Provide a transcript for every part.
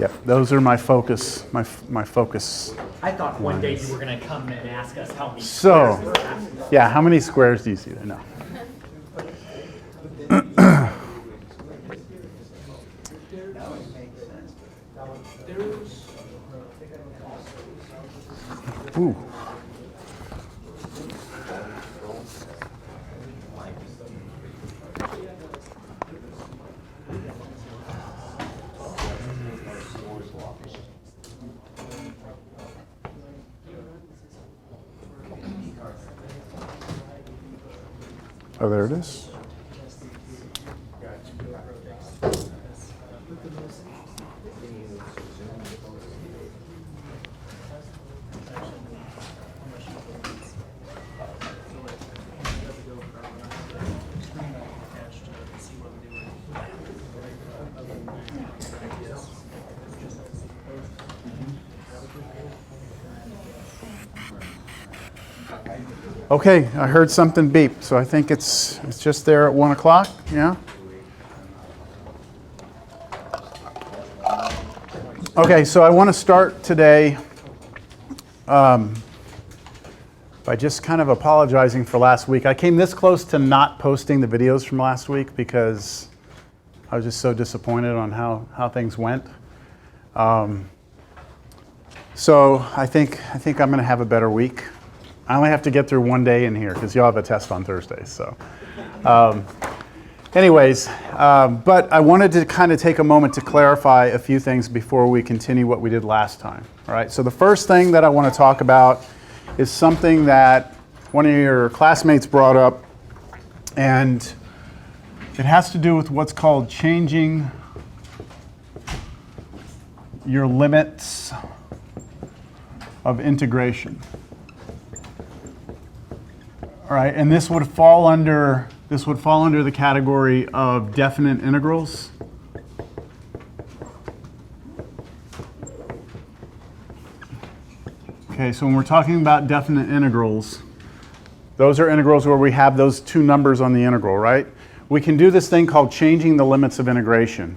Yep, those are my focus, my focus. I thought one day you were going to come and ask us how many So, squares there are. yeah, how many squares do you see there? No. Ooh. Oh, there it is. Okay, I heard something beep, so I think it's just there at 1 o'clock, yeah? Okay, so I want to start today by just kind of apologizing for last week. I came this close to not posting the videos from last week because I was just so disappointed on how things went. So I think I'm going to have a better week. I only have to get through one day in here because you'll have a test on Thursday. So, anyways, but I wanted to kind of take a moment to clarify a few things before we continue what we did last time. All right. So the first thing that I want to talk about is something that one of your classmates brought up, and it has to do with what's called changing your limits of integration. All right, and this would fall under the category of definite integrals. Okay, so when we're talking about definite integrals, those are integrals where we have those two numbers on the integral, right? We can do this thing called changing the limits of integration.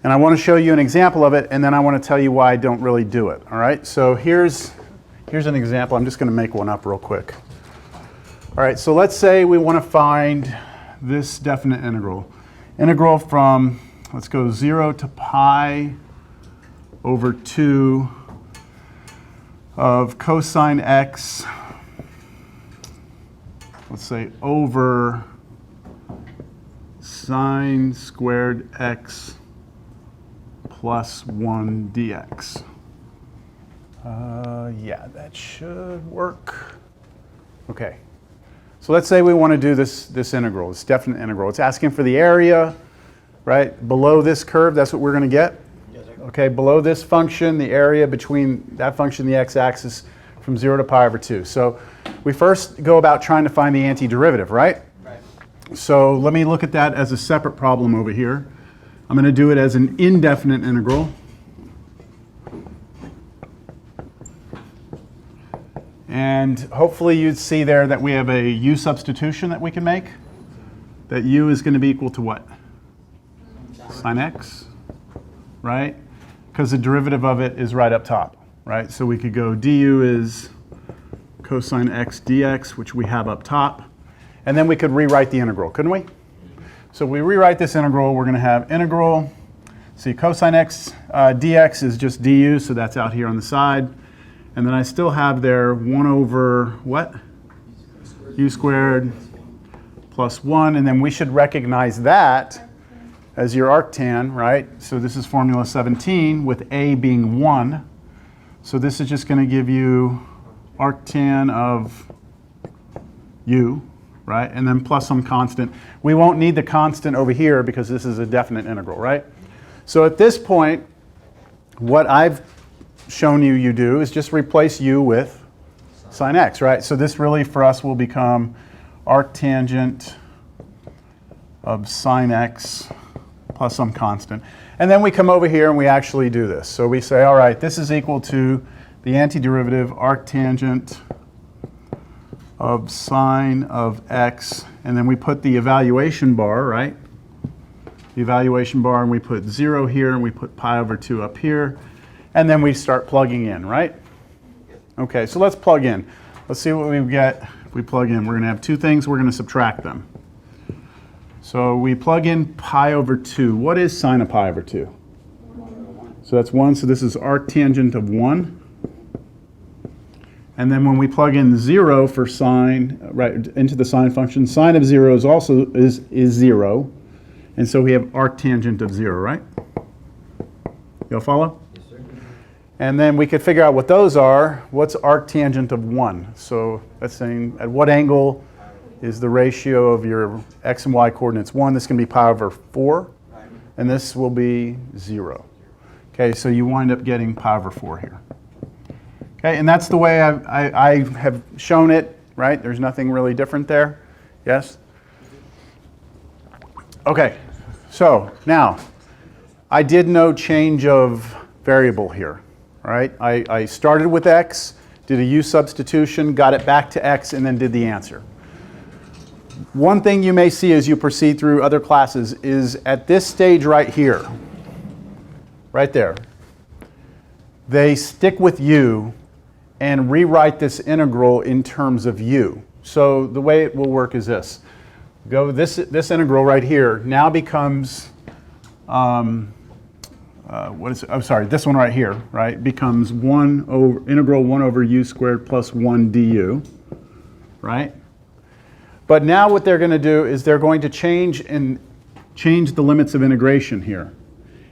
And I want to show you an example of it, and then I want to tell you why I don't really do it. All right, so here's an example. I'm just going to make one up real quick. All right, so let's say we want to find this definite integral. Integral from, let's go 0 to pi over 2 of cosine x, let's say over sine squared x plus 1 dx. Yeah, that should work. Okay. So let's say we want to do this integral, this definite integral. It's asking for the area, right? Below this curve, that's what we're going to get. Yes, sir. Okay, below this function, the area between that function and the x-axis from 0 to pi over 2. So we first go about trying to find the antiderivative, right? Right. So let me look at that as a separate problem over here. I'm going to do it as an indefinite integral. And hopefully you'd see there that we have a u substitution that we can make. That u is going to be equal to what? Sine x, right? Because the derivative of it is right up top, right? So we could go du is cosine x dx, which we have up top. And then we could rewrite the integral, couldn't we? So we rewrite this integral. We're going to have integral, see cosine x dx is just du, so that's out here on the side. And then I still have there 1 over what? U squared plus 1. And then we should recognize that as your arctan, right? So this is formula 17 with a being 1. So this is just going to give you arctan of u, right? And then plus some constant. We won't need the constant over here because this is a definite integral, right? So at this point, what I've shown you do is just replace u with sine x, right? So this really for us will become arctangent of sine x plus some constant. And then we come over here and we actually do this. So we say, all right, this is equal to the antiderivative arctangent of sine of x, and then we put the evaluation bar, right? the evaluation bar, and we put 0 here, and we put pi over 2 up here, and then we start plugging in, right? Okay, so let's plug in. Let's see what we get if we plug in. We're going to have two things. We're going to subtract them. So we plug in pi over 2. What is sine of pi over 2? So that's 1. So this is arctangent of 1. And then when we plug in 0 for sine, right, into the sine function, sine of 0 is also is 0. And so we have arctangent of 0, right? Y'all follow? Yes, sir. And then we could figure out what those are. What's arctangent of 1? So that's saying at what angle is the ratio of your x and y coordinates 1? This can be pi over 4, and this will be 0. Okay, so you wind up getting pi over 4 here. Okay, and that's the way I have shown it, right? There's nothing really different there. Yes? Okay, so now I did no change of variable here, right? I started with x, did a u substitution, got it back to x, and then did the answer. One thing you may see as you proceed through other classes is at this stage right here, right there, they stick with u and rewrite this integral in terms of u. So the way it will work is this. This integral right here now becomes, what is it? I'm sorry, this one right here, right, becomes integral 1 over u squared plus 1 du, right? But now what they're going to do is they're going to change the limits of integration here.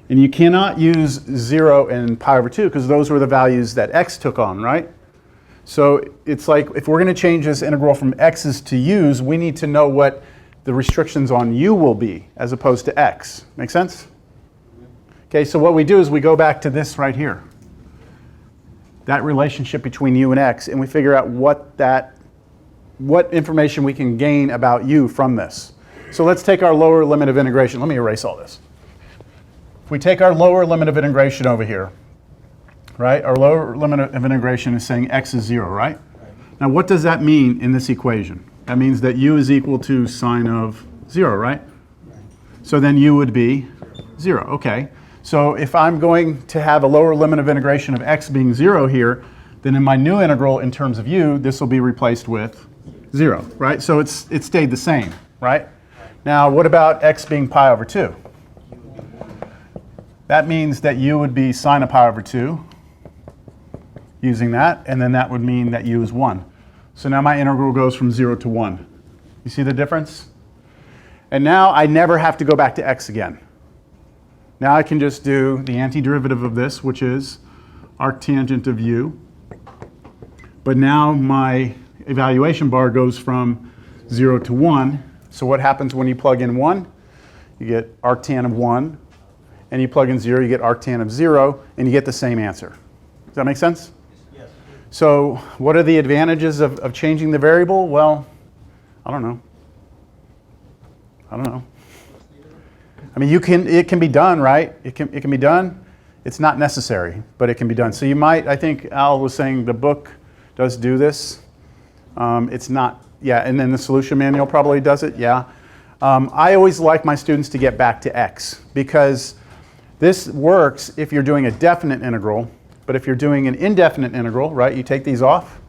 And you cannot use 0 and pi over 2 because those were the values that x took on, right? So it's like if we're going to change this integral from x's to u's, we need to know what the restrictions on u will be as opposed to x. Make sense? Okay, so what we do is we go back to this right here. That relationship between u and x, and we figure out what information we can gain about u from this. So let's take our lower limit of integration. Let me erase all this. If we take our lower limit of integration over here, right? Our lower limit of integration is saying x is 0, right? Now what does that mean in this equation? That means that u is equal to sine of 0, right? So then u would be 0, okay. So if I'm going to have a lower limit of integration of x being 0 here, then in my new integral in terms of u, this will be replaced with 0, right? So it stayed the same, right? Now what about x being pi over 2? That means that u would be sine of pi over 2 using that, and then that would mean that u is 1. So now my integral goes from 0 to 1. You see the difference? And now I never have to go back to x again. Now I can just do the antiderivative of this, which is arctangent of u. But now my evaluation bar goes from 0 to 1. So what happens when you plug in 1? You get arctan of 1. And you plug in 0, you get arctan of 0, and you get the same answer. Does that make sense? Yes. So what are the advantages of changing the variable? Well, I don't know. I mean, it can be done, right? It can be done. It's not necessary, but it can be done. So you might, I think Al was saying the book does do this. It's not, yeah, and then the solution manual probably does it, yeah. I always like my students to get back to x because this works if you're doing a definite integral, but if you're doing an indefinite integral, right, you take these off,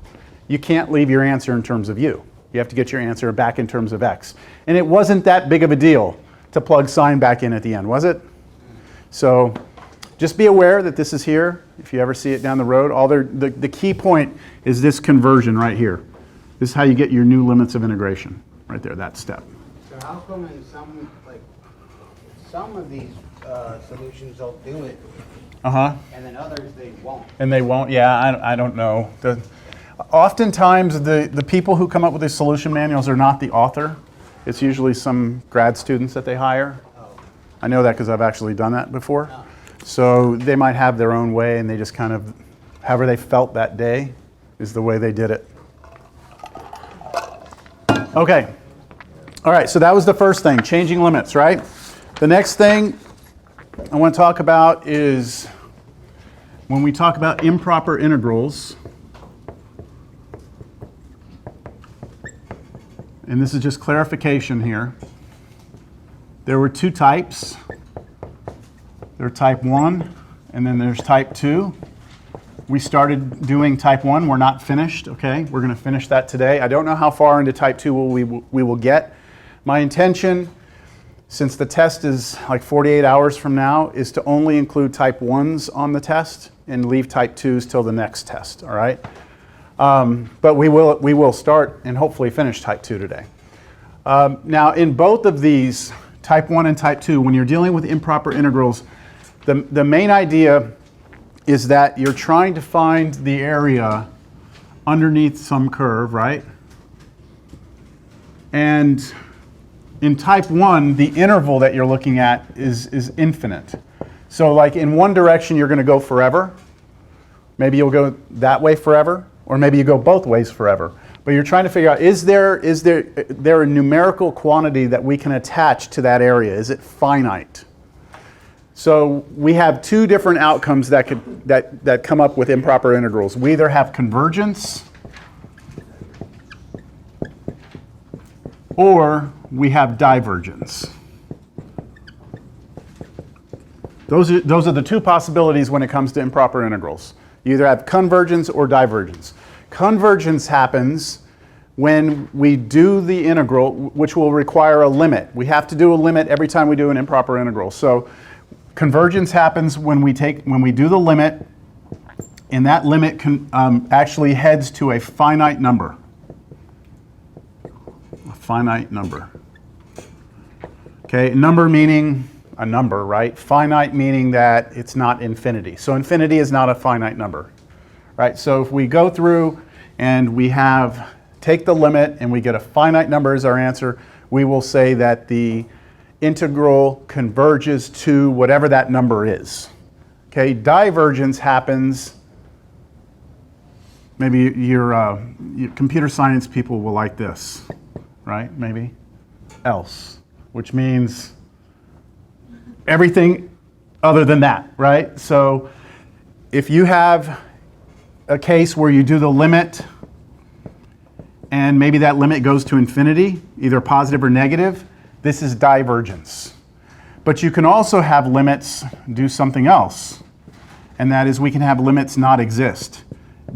you can't leave your answer in terms of u. You have to get your answer back in terms of x. And it wasn't that big of a deal to plug sine back in at the end, was it? So just be aware that this is here. If you ever see it down the road, the key point is this conversion right here. This is how you get your new limits of integration, right there, that step. So how come in some of these solutions they'll do it, Uh-huh. and then others they won't? And they won't, yeah, I don't know. Oftentimes the people who come up with these solution manuals are not the author. It's usually some grad students that they hire. Oh. I know that because I've actually done that before. So they might have their own way and they just kind of, however they felt that day is the way they did it. Okay. All right, so that was the first thing, changing limits, right? The next thing I want to talk about is when we talk about improper integrals, and this is just clarification here. there were two types. There's type 1, and then there's type 2. We started doing type 1. We're not finished, okay? We're going to finish that today. I don't know how far into type 2 we will get. My intention, since the test is like 48 hours from now, is to only include type 1s on the test and leave type 2s till the next test, all right? But we will start and hopefully finish type 2 today. Now, in both of these, type 1 and type 2, when you're dealing with improper integrals, the main idea is that you're trying to find the area underneath some curve, right? And in type 1, the interval that you're looking at is infinite. So like in one direction, you're going to go forever. Maybe you'll go that way forever, or maybe you go both ways forever. But you're trying to figure out, is there a numerical quantity that we can attach to that area? Is it finite? So we have two different outcomes that come up with improper integrals. We either have convergence or we have divergence. Those are the two possibilities when it comes to improper integrals. You either have convergence or divergence. Convergence happens when we do the integral, which will require a limit. We have to do a limit every time we do an improper integral. So convergence happens when we do the limit, and that limit actually heads to a finite number. A finite number. Okay, number meaning a number, right? Finite meaning that it's not infinity. So infinity is not a finite number, right? So if we go through and we take the limit and we get a finite number as our answer, we will say that the integral converges to whatever that number is. Okay, divergence happens, maybe your computer science people will like this, right? Maybe else, which means everything other than that, right? So if you have a case where you do the limit and maybe that limit goes to infinity, either positive or negative, this is divergence. But you can also have limits do something else, and that is we can have limits not exist.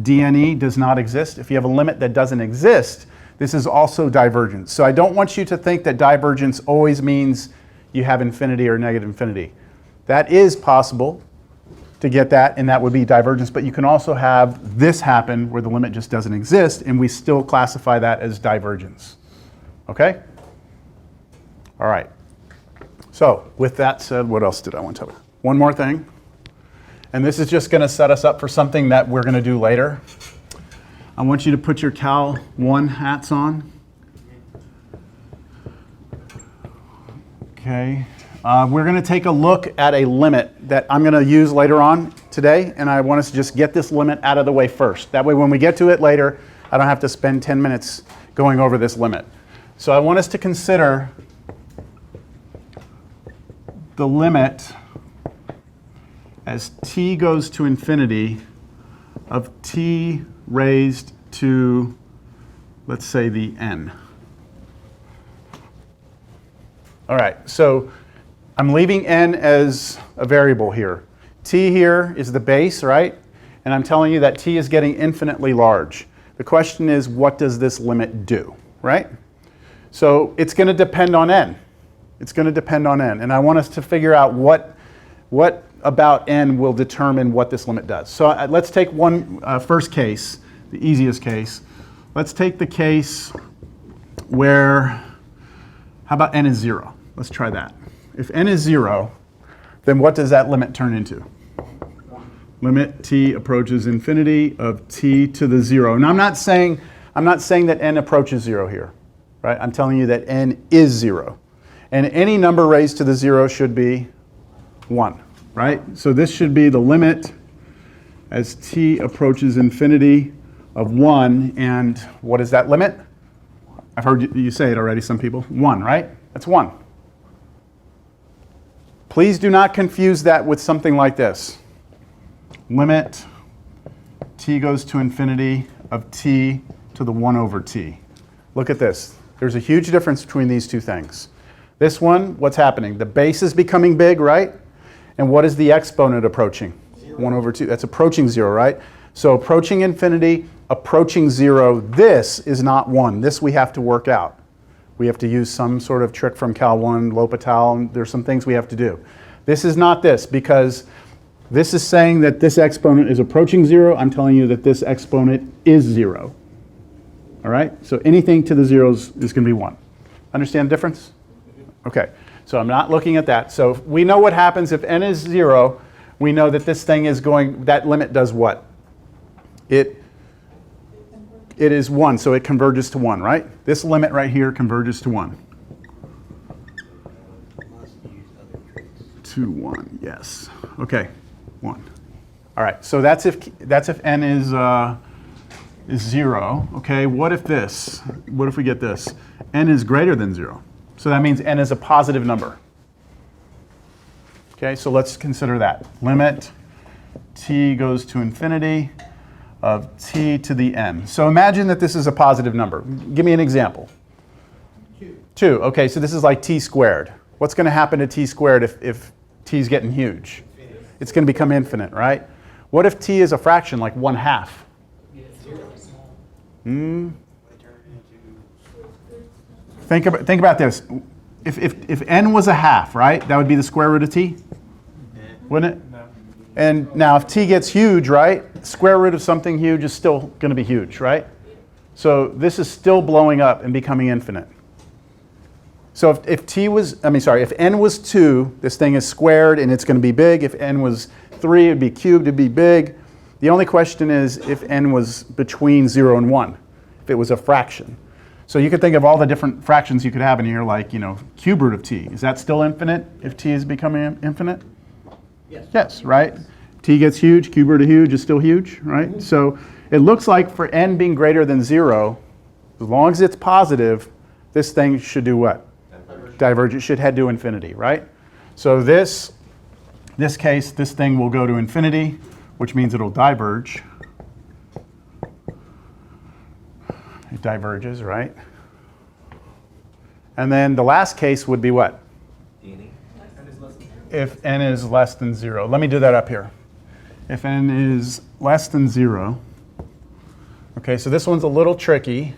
DNE does not exist. If you have a limit that doesn't exist, this is also divergence. So I don't want you to think that divergence always means you have infinity or negative infinity. That is possible to get that, and that would be divergence, but you can also have this happen where the limit just doesn't exist, and we still classify that as divergence. Okay? All right. So with that said, what else did I want to tell you? One more thing, and this is just going to set us up for something that we're going to do later. I want you to put your Cal 1 hats on. Okay. We're going to take a look at a limit that I'm going to use later on today, and I want us to just get this limit out of the way first. That way when we get to it later, I don't have to spend 10 minutes going over this limit. So I want us to consider the limit as t goes to infinity of t raised to, let's say, the n. All right, so I'm leaving n as a variable here. T here is the base, right? And I'm telling you that t is getting infinitely large. The question is, what does this limit do, right? So it's going to depend on n. It's going to depend on n. And I want us to figure out what about n will determine what this limit does. So let's take one first case, the easiest case. Let's take the case where, how about n is 0? Let's try that. If n is 0, then what does that limit turn into? Limit t approaches infinity of t to the 0. Now I'm not saying that n approaches 0 here, right? I'm telling you that n is 0. And any number raised to the 0 should be 1, right? So this should be the limit as t approaches infinity of 1. And what is that limit? I've heard you say it already, some people. 1, right? That's 1. Please do not confuse that with something like this. Limit t goes to infinity of t to the 1 over t. Look at this. There's a huge difference between these two things. This one, what's happening? The base is becoming big, right? And what is the exponent approaching? 1 over 2. That's approaching 0, right? So approaching infinity, approaching 0. This is not 1. This we have to work out. We have to use some sort of trick from Cal 1, L'Hopital, and there's some things we have to do. This is not this, because this is saying that this exponent is approaching 0. I'm telling you that this exponent is 0. All right? So anything to the zeros is going to be 1. Understand the difference? Okay. So I'm not looking at that. So we know what happens if n is 0. We know that this thing is going, that limit does what? It is 1, so it converges to 1, right? This limit right here converges to 1. To 1, yes. Okay, 1. All right, so that's if n is 0. Okay, what if this? What if we get this? N is greater than 0. So that means n is a positive number. Okay, so let's consider that. Limit t goes to infinity of t to the n. So imagine that this is a positive number. Give me an example. 2. Okay, so this is like t squared. What's going to happen to t squared if t is getting huge? It's going to become infinite, right? What if t is a fraction, like 1/2? Think about this. If n was a half, right, that would be the square root of t, wouldn't it? No. And now if t gets huge, right, square root of something huge is still going to be huge, right? So this is still blowing up and becoming infinite. So if n was 2, this thing is squared and it's going to be big. If n was 3, it would be cubed, it would be big. The only question is if n was between 0 and 1, if it was a fraction. So you could think of all the different fractions you could have in here, like, cube root of t. Is that still infinite if t is becoming infinite? Yes. Yes, right? T gets huge, cube root of huge is still huge, right? Mm-hmm. So it looks like for n being greater than 0, as long as it's positive, this thing should do what? Diverge. It should head to infinity, right? So this case, this thing will go to infinity, which means it'll diverge. It diverges, right? And then the last case would be what? If n is less than 0. Let me do that up here. If n is less than 0. Okay, so this one's a little tricky,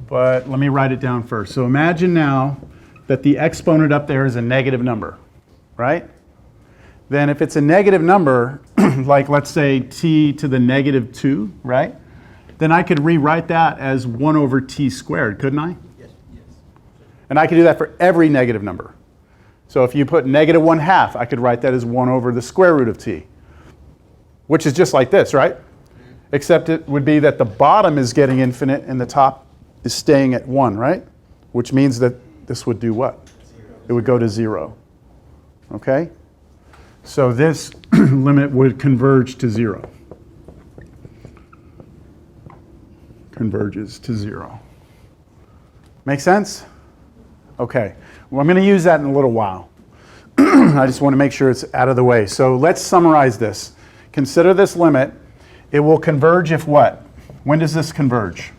but let me write it down first. So imagine now that the exponent up there is a negative number, right? Then if it's a negative number, like let's say t to the negative 2, right? Then I could rewrite that as 1 over t squared, couldn't I? Yes. And I could do that for every negative number. So if you put negative 1/2, I could write that as 1 over the square root of t, which is just like this, right? Except it would be that the bottom is getting infinite and the top is staying at 1, right? Which means that this would do what? 0. It would go to 0. Okay? So this limit would converge to 0. Converges to 0. Make sense? Okay. Well, I'm going to use that in a little while. I just want to make sure it's out of the way. So let's summarize this. Consider this limit. It will converge if what? When does this converge?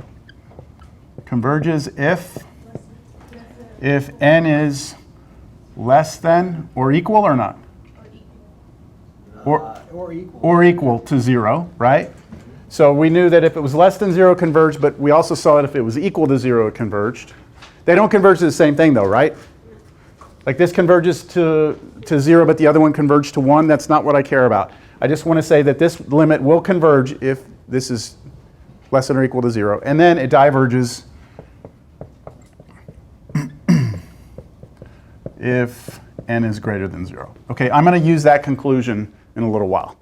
Converges if n is less than or equal or not? Or equal to 0, right? So we knew that if it was less than 0, it converged, but we also saw that if it was equal to 0, it converged. They don't converge to the same thing, though, right? Like this converges to 0, but the other one converged to 1. That's not what I care about. I just want to say that this limit will converge if this is less than or equal to 0. And then it diverges if n is greater than 0. Okay, I'm going to use that conclusion in a little while.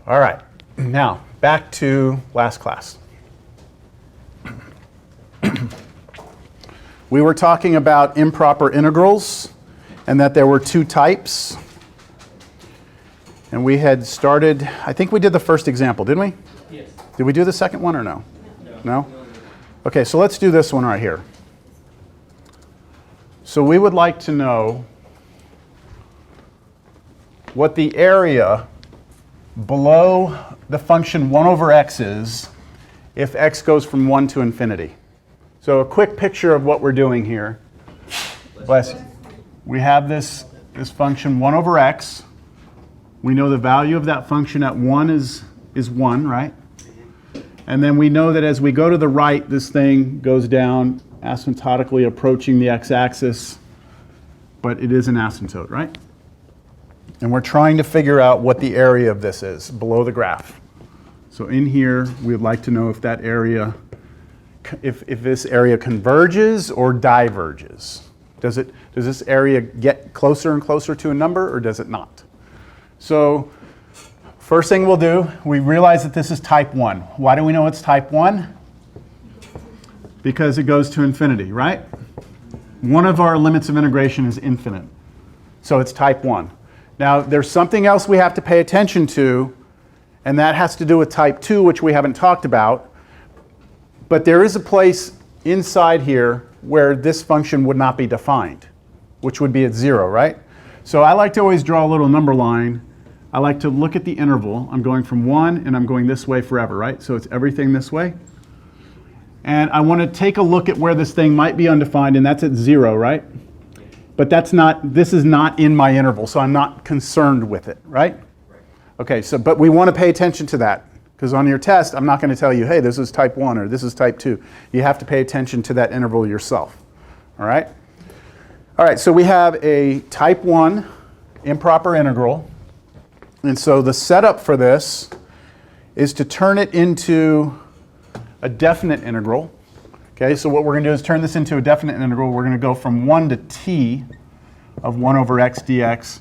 All right, now back to last class. We were talking about improper integrals and that there were 2 types. And we had started, I think we did the first example, didn't we? Yes. Did we do the second one or no? No? Okay, so let's do this one right here. So we would like to know what the area below the function 1 over x is if x goes from 1 to infinity. So a quick picture of what we're doing here. Bless you. We have this function 1 over x. We know the value of that function at 1 is 1, right? And then we know that as we go to the right, this thing goes down asymptotically approaching the x-axis, but it is an asymptote, right? And we're trying to figure out what the area of this is below the graph. So in here, we would like to know if that area, if this area converges or diverges. Does this area get closer and closer to a number, or does it not? So first thing we'll do, we realize that this is type 1. Why do we know it's type 1? Because it goes to infinity, right? One of our limits of integration is infinite. So it's type 1. Now, there's something else we have to pay attention to, and that has to do with type 2, which we haven't talked about. But there is a place inside here where this function would not be defined, which would be at 0, right? So I like to always draw a little number line. I like to look at the interval. I'm going from 1, and I'm going this way forever, right? So it's everything this way. And I want to take a look at where this thing might be undefined, and that's at 0, right? But this is not in my interval, so I'm not concerned with it, right? Okay, but we want to pay attention to that, because on your test, I'm not going to tell you, hey, this is type 1 or this is type 2. You have to pay attention to that interval yourself, all right? All right, so we have a type 1 improper integral. And so the setup for this is to turn it into a definite integral. Okay, so what we're going to do is turn this into a definite integral. We're going to go from 1 to t of 1 over x dx.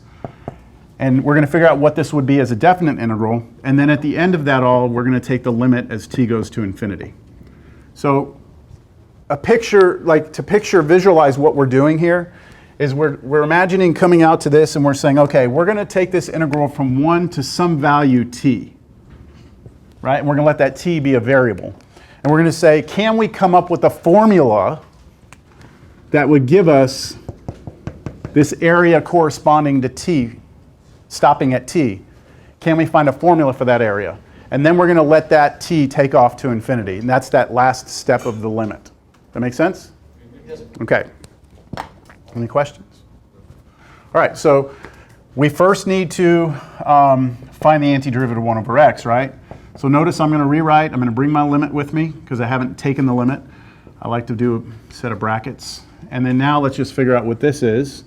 And we're going to figure out what this would be as a definite integral. And then at the end of that all, we're going to take the limit as t goes to infinity. So a picture, visualize what we're doing here, is we're imagining coming out to this and we're saying, okay, we're going to take this integral from 1 to some value t. Right? And we're going to let that t be a variable. And we're going to say, can we come up with a formula that would give us this area corresponding to t, stopping at t? Can we find a formula for that area? And then we're going to let that t take off to infinity. And that's that last step of the limit. That make sense? Yes. Okay. Any questions? All right, so we first need to find the antiderivative of 1 over x, right? So notice I'm going to rewrite. I'm going to bring my limit with me because I haven't taken the limit. I like to do a set of brackets. And then now let's just figure out what this is.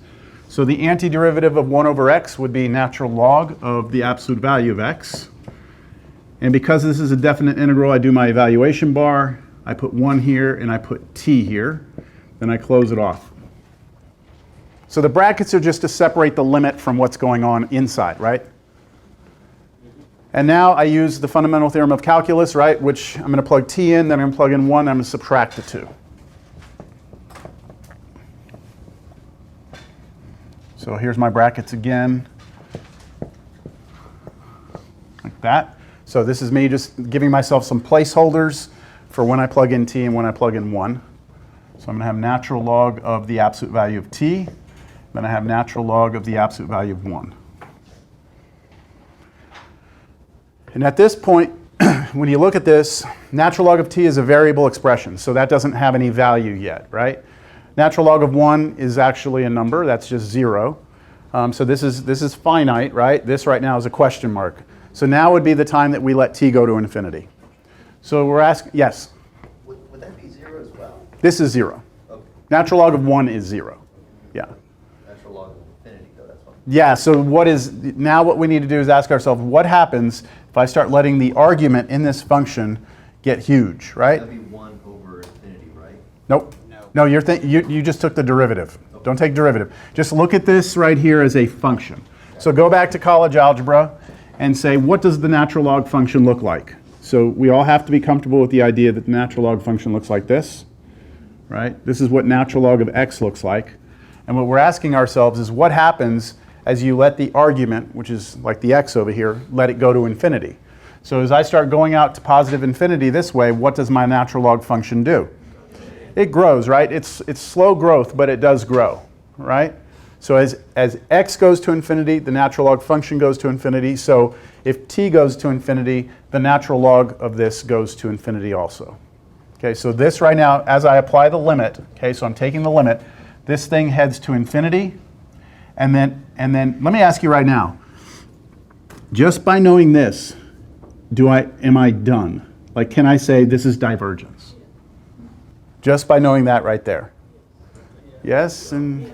So the antiderivative of 1 over x would be natural log of the absolute value of x. And because this is a definite integral, I do my evaluation bar. I put 1 here and I put t here. Then I close it off. So the brackets are just to separate the limit from what's going on inside, right? And now I use the fundamental theorem of calculus, right, which I'm going to plug t in, then I'm going to plug in 1, I'm going to subtract the 2. So here's my brackets again, like that. So this is me just giving myself some placeholders for when I plug in t and when I plug in 1. So I'm going to have natural log of the absolute value of t, then I have natural log of the absolute value of 1. And at this point, when you look at this, natural log of t is a variable expression, so that doesn't have any value yet, right? Natural log of 1 is actually a number, that's just 0. So this is finite, right? This right now is a question mark. So now would be the time that we let t go to infinity. So we're asking, yes? Would that be 0 as well? This is 0. Okay. Natural log of 1 is 0. Yeah. Natural log of infinity, though, that's fine. Yeah, so now what we need to do is ask ourselves, what happens if I start letting the argument in this function get huge, right? That'd be 1 over infinity, right? Nope. No, you just took the derivative. Okay. Don't take derivative. Just look at this right here as a function. So go back to college algebra and say, what does the natural log function look like? So we all have to be comfortable with the idea that the natural log function looks like this, right? This is what natural log of x looks like. And what we're asking ourselves is what happens as you let the argument, which is like the x over here, let it go to infinity. So as I start going out to positive infinity this way, what does my natural log function do? It grows, right? It's slow growth, but it does grow, right? So as x goes to infinity, the natural log function goes to infinity. So if t goes to infinity, the natural log of this goes to infinity also. Okay, so this right now, as I apply the limit, okay, so I'm taking the limit, this thing heads to infinity. And then let me ask you right now, just by knowing this, am I done? Like, can I say this is divergence? Just by knowing that right there. Yes, and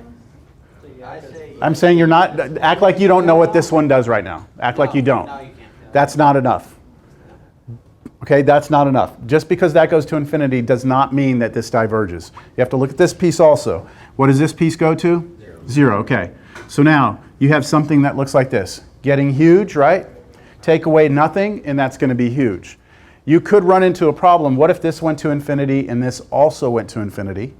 I say. I'm saying you're not, act like you don't know what this one does right now. Act like you don't. No, you can't. That's not enough. Okay, that's not enough. Just because that goes to infinity does not mean that this diverges. You have to look at this piece also. What does this piece go to? 0, okay. So now you have something that looks like this. Getting huge, right? Take away nothing, and that's going to be huge. You could run into a problem. What if this went to infinity and this also went to infinity?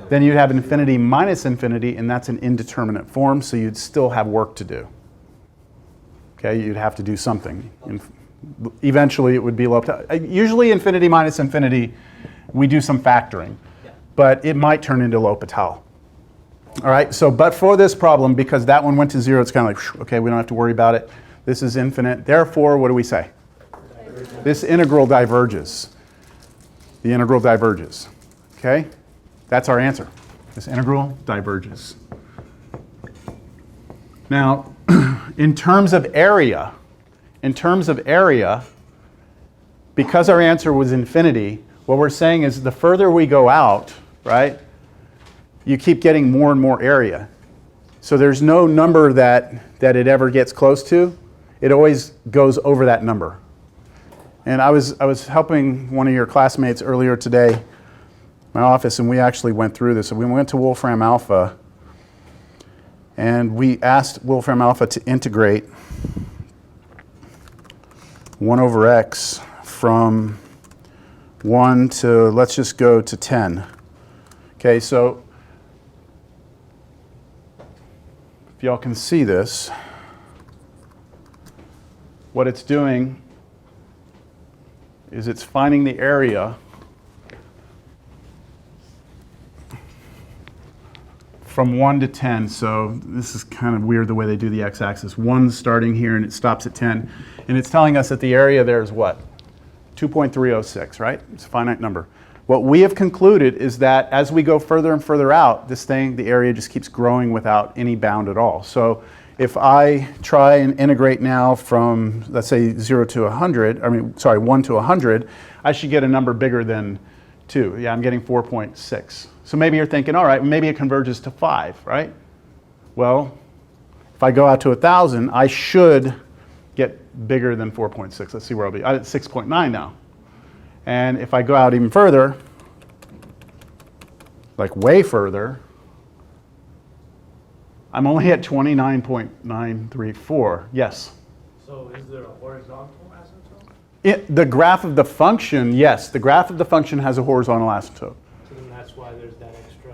Then you'd have infinity minus infinity, and that's an indeterminate form, so you'd still have work to do. Okay, you'd have to do something. Eventually, it would be L'Hopital. Usually, infinity minus infinity, we do some factoring, but it might turn into L'Hopital. All right, so but for this problem, because that one went to 0, it's kind of like, okay, we don't have to worry about it. This is infinite. Therefore, what do we say? This integral diverges. The integral diverges. Okay? That's our answer. This integral diverges. Now, in terms of area, because our answer was infinity, what we're saying is the further we go out, right, you keep getting more and more area. So there's no number that it ever gets close to. It always goes over that number. And I was helping one of your classmates earlier today in my office, and we actually went through this. So we went to Wolfram Alpha, and we asked Wolfram Alpha to integrate 1 over x from 1 to, let's just go to 10. Okay, so if y'all can see this, what it's doing is it's finding the area from 1 to 10. So this is kind of weird the way they do the x-axis. 1's starting here and it stops at 10. And it's telling us that the area there is what? 2.306, right? It's a finite number. What we have concluded is that as we go further and further out, this thing, the area just keeps growing without any bound at all. So if I try and integrate now from, let's say, 0 to 100, 1 to 100, I should get a number bigger than 2. Yeah, I'm getting 4.6. So maybe you're thinking, all right, maybe it converges to 5, right? Well, if I go out to 1,000, I should get bigger than 4.6. Let's see where I'll be. I'm at 6.9 now. And if I go out even further, like way further, I'm only at 29.934. Yes? So is there a horizontal asymptote? The graph of the function, yes. The graph of the function has a horizontal asymptote. So then that's why there's that extra.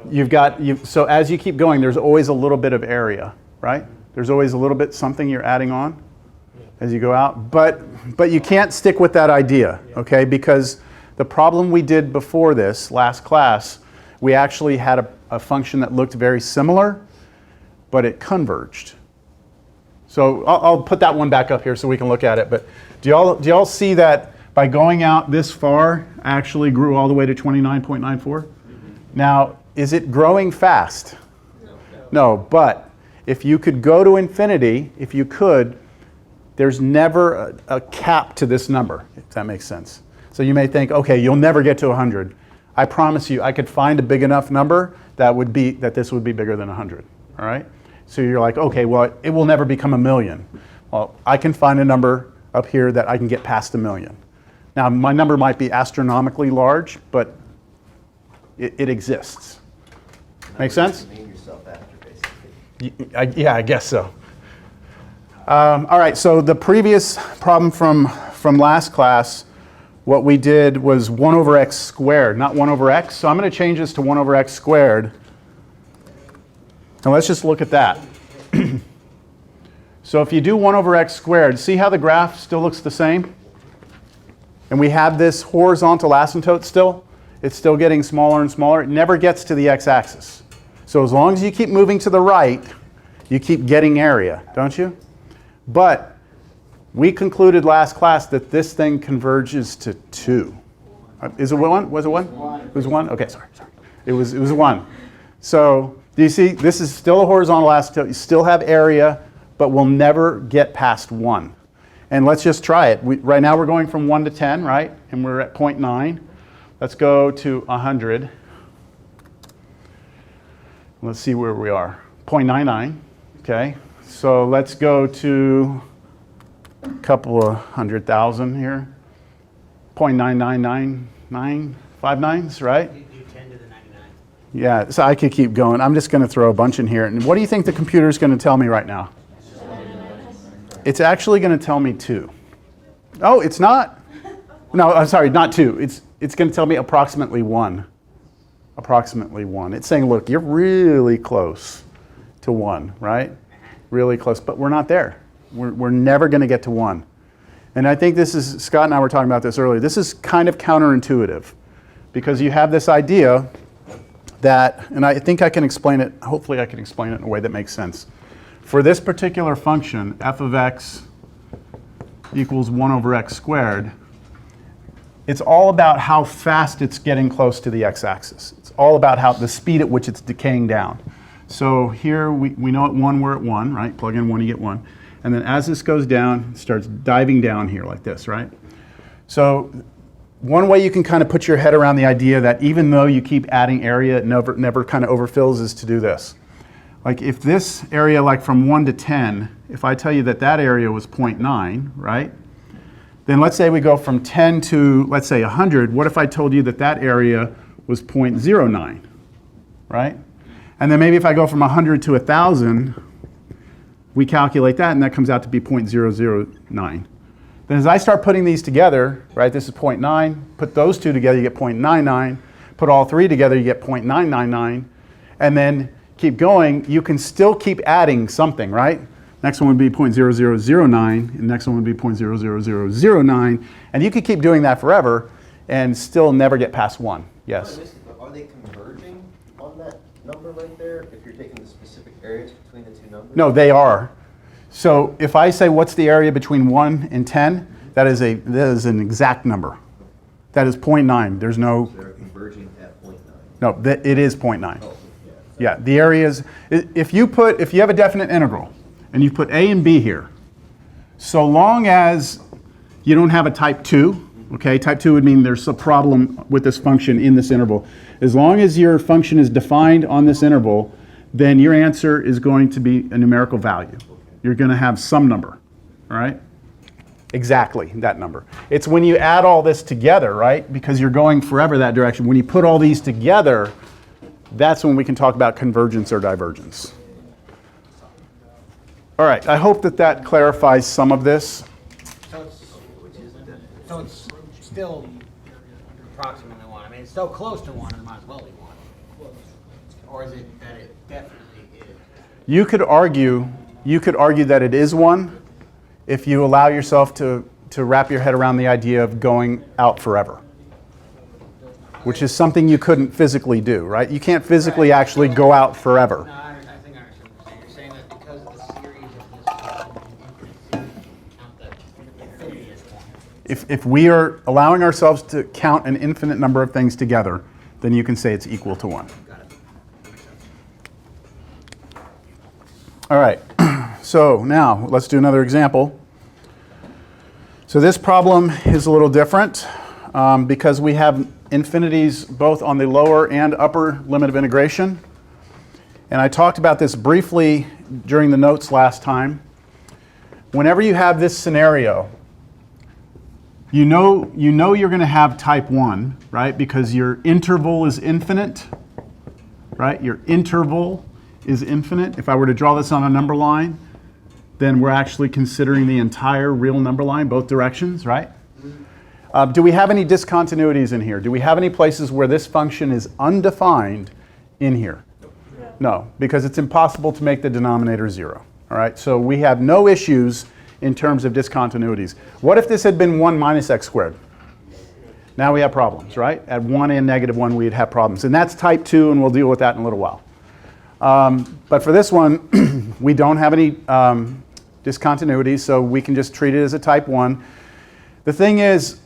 So as you keep going, there's always a little bit of area, right? There's always a little bit something you're adding on as you go out. But you can't stick with that idea, okay? Because the problem we did before this, last class, we actually had a function that looked very similar, but it converged. So I'll put that one back up here so we can look at it. But do y'all see that by going out this far, actually grew all the way to 29.94? Mm-hmm. Now, is it growing fast? No, but if you could go to infinity, if you could, there's never a cap to this number, if that makes sense. So you may think, okay, you'll never get to 100. I promise you, I could find a big enough number that this would be bigger than 100, all right? So you're like, okay, well, it will never become 1,000,000. Well, I can find a number up here that I can get past 1,000,000. Now, my number might be astronomically large, but it exists. Make sense? You name yourself after, basically. Yeah, I guess so. All right, so the previous problem from last class, what we did was 1 over x squared, not 1 over x. So I'm going to change this to 1 over x squared. And let's just look at that. So if you do 1 over x squared, see how the graph still looks the same? And we have this horizontal asymptote still. It's still getting smaller and smaller. It never gets to the x-axis. So as long as you keep moving to the right, You keep getting area, don't you? But we concluded last class that this thing converges to 2. Is it 1? Was it 1? It was 1? Okay, sorry. It was 1. So do you see, this is still a horizontal asymptote. You still have area, but we'll never get past 1. And let's just try it. Right now we're going from 1 to 10, right? And we're at 0.9. Let's go to 100. Let's see where we are. 0.99, okay? So let's go to a couple of 100,000 here. 0.99959, right? You do 10 to the 99. Yeah, so I could keep going. I'm just going to throw a bunch in here. And what do you think the computer is going to tell me right now? It's actually going to tell me 2. Oh, it's not. No, I'm sorry, not 2. It's going to tell me approximately 1. Approximately 1. It's saying, look, you're really close to 1, right? Really close, but we're not there. We're never going to get to 1. And I think this is, Scott and I were talking about this earlier, this is kind of counterintuitive because you have this idea that, and I think I can explain it, hopefully I can explain it in a way that makes sense. For this particular function, f of x equals 1 over x squared, it's all about how fast it's getting close to the x-axis. It's all about how the speed at which it's decaying down. So here we know at 1 we're at 1, right? Plug in 1, you get 1. And then as this goes down, it starts diving down here like this, right? So one way you can kind of put your head around the idea that even though you keep adding area, it never kind of overfills is to do this. Like if this area, like from 1 to 10, if I tell you that that area was 0.9, right? Then let's say we go from 10 to, let's say, 100. What if I told you that that area was 0.09, right? And then maybe if I go from 100 to 1,000, we calculate that, and that comes out to be 0.009. Then as I start putting these together, right, this is 0.9, put those two together, you get 0.99. Put all three together, you get 0.999. And then keep going, you can still keep adding something, right? Next one would be 0.0009, and next one would be 0.00009. And you could keep doing that forever and still never get past 1. Yes? Are they converging on that number right there if you're taking the specific areas between the two numbers? No, they are. So if I say what's the area between 1 and 10, that is an exact number. That is 0.9. There's no... So they're converging at 0.9. No, it is 0.9. Oh, Yeah, the areas, if you have a definite integral and you put a and b here, so long as you don't have a type 2, okay, type 2 would mean there's a problem with this function in this interval. As long as your function is defined on this interval, then your answer is going to be a numerical value. You're going to have some number, all right? Exactly, that number. It's when you add all this together, right, because you're going forever that direction. When you put all these together, that's when we can talk about convergence or divergence. All right, I hope that clarifies some of this. So it's still approximately 1. I mean, it's so close to 1, it might as well be 1. Or is it that it definitely is? You could argue that it is 1 if you allow yourself to wrap your head around the idea of going out forever, which is something you couldn't physically do, right? You can't physically actually go out forever. No, I think I understand what you're saying. You're saying that because the series of this count that infinity as 1. If we are allowing ourselves to count an infinite number of things together, then you can say it's equal to 1. Got it. All right, so now let's do another example. So this problem is a little different because we have infinities both on the lower and upper limit of integration. And I talked about this briefly during the notes last time. Whenever you have this scenario, you know you're going to have type 1, right? Because your interval is infinite, right? Your interval is infinite. If I were to draw this on a number line, then we're actually considering the entire real number line, both directions, right? Do we have any discontinuities in here? Do we have any places where this function is undefined in here? No, because it's impossible to make the denominator 0. All right, so we have no issues in terms of discontinuities. What if this had been 1 minus x squared? Now we have problems, right? At 1 and -1, we'd have problems. And that's type 2, and we'll deal with that in a little while. But for this one, we don't have any discontinuities, so we can just treat it as a type 1. The thing is,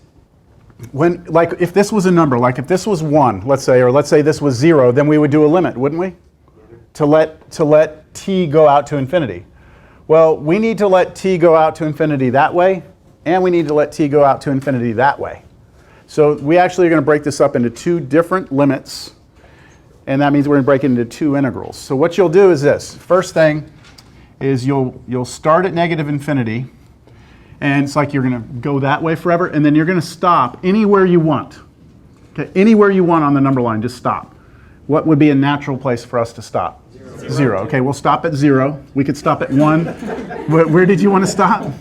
like if this was a number, like if this was 1, let's say, or let's say this was 0, then we would do a limit, wouldn't we? To let t go out to infinity. Well, we need to let t go out to infinity that way, and we need to let t go out to infinity that way. So we actually are going to break this up into 2 different limits, and that means we're going to break it into 2 integrals. So what you'll do is this. First thing is you'll start at negative infinity, and it's like you're going to go that way forever, and then you're going to stop anywhere you want. Okay, anywhere you want on the number line, just stop. What would be a natural place for us to stop? 0. Okay, we'll stop at 0. We could stop at 1. Where did you want to stop?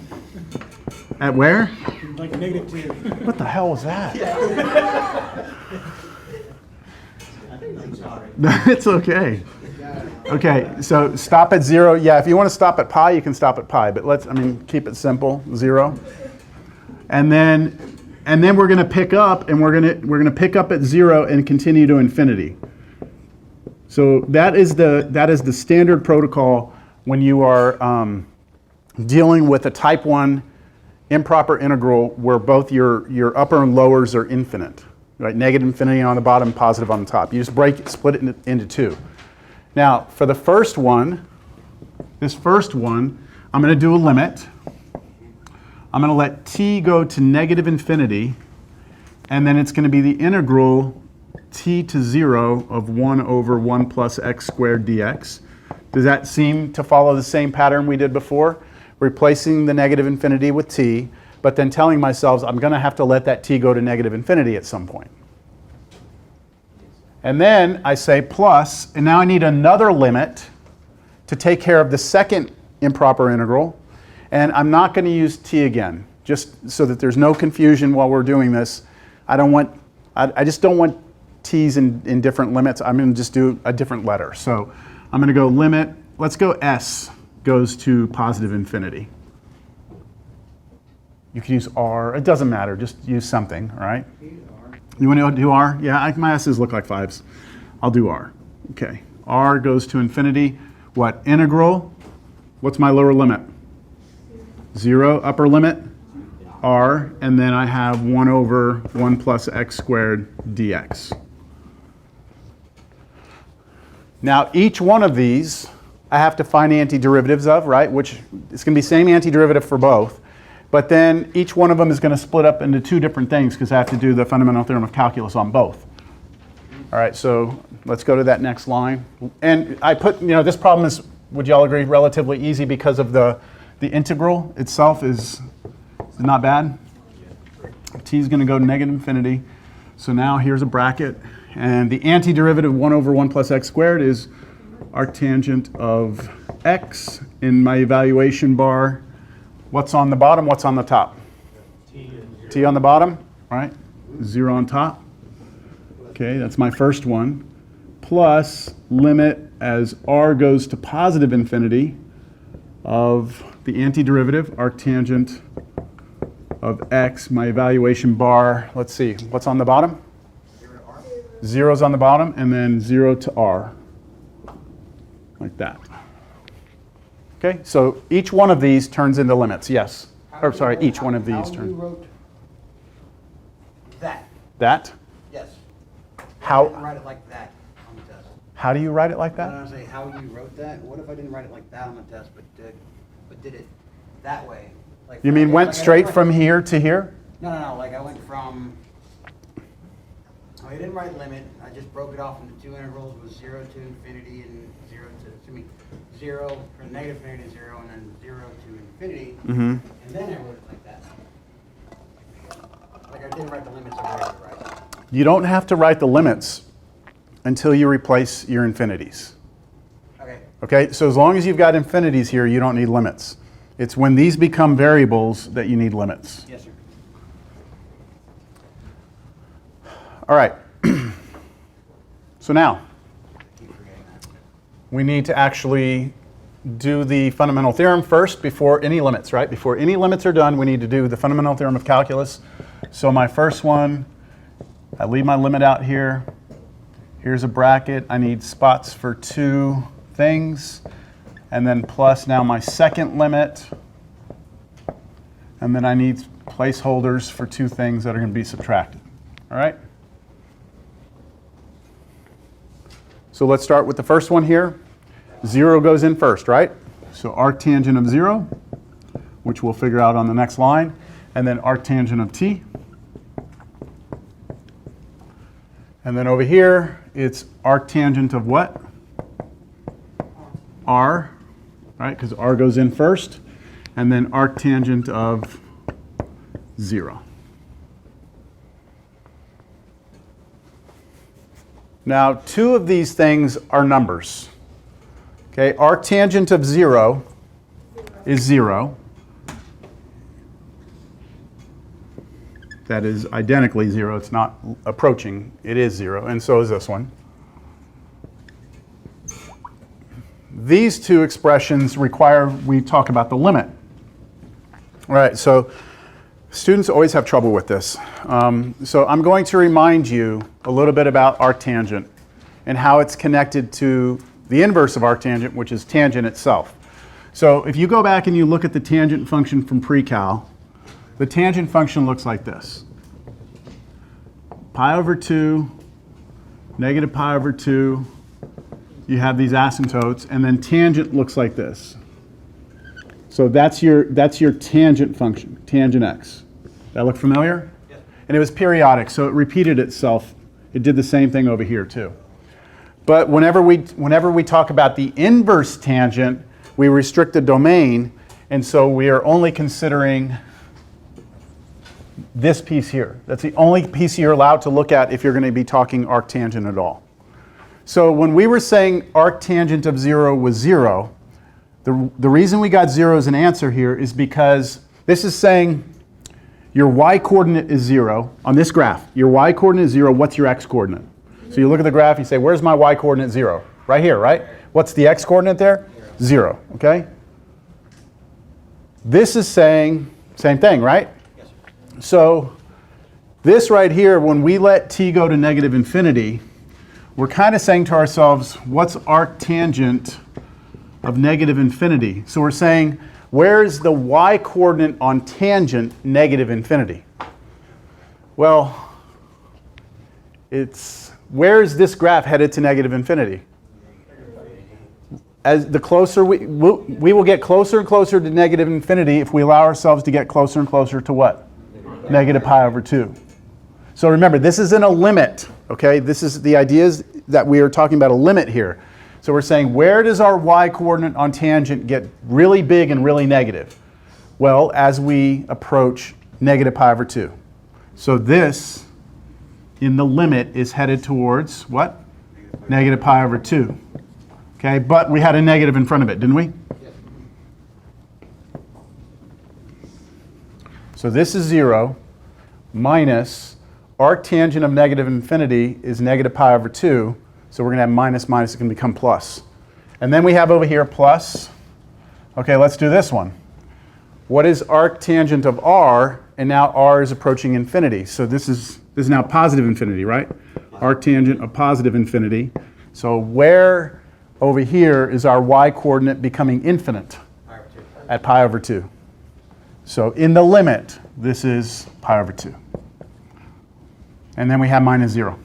At where? Like -2. What the hell was that? It's okay. Okay, so stop at 0. Yeah, if you want to stop at pi, you can stop at pi, but keep it simple, 0. And then we're going to pick up, and we're going to pick up at 0 and continue to infinity. So that is the standard protocol when you are dealing with a type 1 improper integral where both your upper and lowers are infinite, right? Negative infinity on the bottom, positive on the top. You just split it into 2. Now, for the first one, I'm going to do a limit. I'm going to let t go to negative infinity, and then it's going to be the integral t to 0 of 1 over 1 plus x squared dx. Does that seem to follow the same pattern we did before? Replacing the negative infinity with t, but then telling myself I'm going to have to let that t go to negative infinity at some point. And then I say plus, and now I need another limit to take care of the second improper integral. And I'm not going to use t again, just so that there's no confusion while we're doing this. I just don't want t's in different limits. I'm going to just do a different letter. So I'm going to go limit, let's go s goes to positive infinity. You can use r, it doesn't matter, just use something, all right? You want to do r? Yeah, my s's look like 5s. I'll do r. Okay, r goes to infinity. What, integral? What's my lower limit? 0, upper limit? R, and then I have 1 over 1 plus x squared dx. Now, each one of these I have to find antiderivatives of, right? Which it's going to be same antiderivative for both. But then each one of them is going to split up into 2 different things because I have to do the fundamental theorem of calculus on both. All right, so let's go to that next line. And I put, this problem is, would you all agree, relatively easy because of the integral itself is not bad. T is going to go to negative infinity. So now here's a bracket. And the antiderivative 1 over 1 plus x squared is arctangent of x in my evaluation bar. What's on the bottom? What's on the top? T on the bottom, right? 0 on top. Okay, that's my first one. Plus limit as r goes to positive infinity of the antiderivative, arctangent of x, my evaluation bar. Let's see, what's on the bottom? 0's on the bottom, and then 0 to r, like that. Okay, so each one of these turns into limits, yes. Or sorry, each one of these How turns. you wrote that? That? Yes. How- I didn't write it like that on the test. How do you write it like I that? don't say how you wrote that. What if I didn't write it like that on the test, but did it that way? Like You mean went like I straight didn't from write- here to here? No. Like I went from. I didn't write limit. I just broke it off into 2 integrals with 0 to infinity and 0 to 0 or negative infinity to 0 and then 0 to infinity. Mm-hmm. And then I wrote it like that. Like I didn't write the limits of where to write. You don't have to write the limits until you replace your infinities. Okay. Okay, so as long as you've got infinities here, you don't need limits. It's when these become variables that you need limits. Yes, sir. All right. So now, Keep forgetting that. we need to actually do the fundamental theorem first before any limits, right? Before any limits are done, we need to do the fundamental theorem of calculus. So my first one, I leave my limit out here. Here's a bracket. I need spots for 2 things, and then plus now my second limit, and then I need placeholders for two things that are going to be subtracted. All right? So let's start with the first one here. 0 goes in first, right? So arctangent of 0, which we'll figure out on the next line, and then arctangent of t. And then over here, it's arctangent of what? R, right? Because R goes in first. And then arctangent of 0. Now, two of these things are numbers. Okay, arctangent of 0 is 0. That is identically 0. It's not approaching. It is 0, and so is this one. These two expressions require we talk about the limit. All right, so students always have trouble with this. So I'm going to remind you a little bit about arctangent and how it's connected to the inverse of arctangent, which is tangent itself. So if you go back and you look at the tangent function from pre-cal, the tangent function looks like this. Pi over 2, negative pi over 2, you have these asymptotes, and then tangent looks like this. So that's your tangent function, tangent x. That look familiar? Yes. And it was periodic, so it repeated itself. It did the same thing over here too. But whenever we talk about the inverse tangent, we restrict the domain, and so we are only considering this piece here. That's the only piece you're allowed to look at if you're going to be talking arctangent at all. So when we were saying arctangent of 0 was 0, the reason we got 0 as an answer here is because this is saying your y-coordinate is 0 on this graph. Your y-coordinate is 0. What's your x-coordinate? So you look at the graph, you say, where's my y-coordinate 0? Right here, right? What's the x-coordinate there? 0, okay? This is saying same thing, right? Yes. So this right here, when we let t go to negative infinity, we're kind of saying to ourselves, what's arctangent of negative infinity? So we're saying, where is the y-coordinate on tangent negative infinity? Well, where is this graph headed to negative infinity? As the closer we will get closer and closer to negative infinity if we allow ourselves to get closer and closer to what? Negative pi over 2. So remember, this isn't a limit, okay? This is the idea is that we are talking about a limit here. So we're saying, where does our y-coordinate on tangent get really big and really negative? Well, as we approach negative pi over 2. So this, in the limit, is headed towards what? Negative pi over 2. Okay, but we had a negative in front of it, didn't we? Yes. So this is 0 minus arctangent of negative infinity is negative pi over 2. So we're going to have minus, minus, it can become plus. And then we have over here plus. Okay, let's do this one. What is arctangent of r? And now r is approaching infinity. So this is now positive infinity, right? Arctangent of positive infinity. So where over here is our y-coordinate becoming infinite? At pi over 2. So in the limit, this is pi over 2. And then we have minus 0.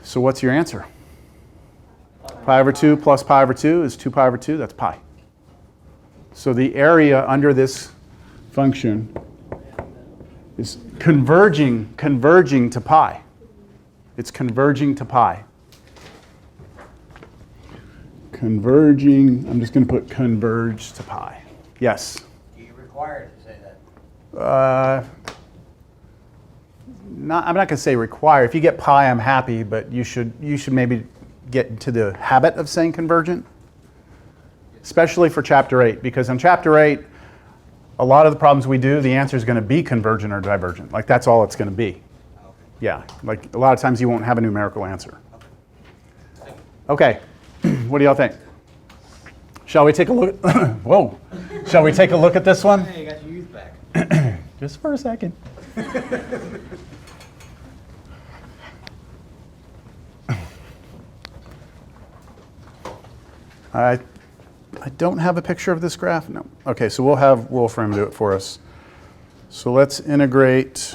So what's your answer? Pi over 2 plus pi over 2 is 2 pi over 2. That's pi. So the area under this function is converging to pi. It's converging to pi. Converging, I'm just going to put converge to pi. Yes? Do you require to say that? I'm not going to say require. If you get pi, I'm happy, but you should maybe get into the habit of saying convergent, especially for Chapter 8, because in Chapter 8, a lot of the problems we do, the answer is going to be convergent or divergent. Like, that's all it's going to be. Yeah, like a lot of times you won't have a numerical answer. Okay, what do y'all think? Shall we take a look? Whoa. Shall we take a look at this one? Hey, you got your youth back. Just for a second. I don't have a picture of this graph. No. Okay, so we'll have Wolfram do it for us. So let's integrate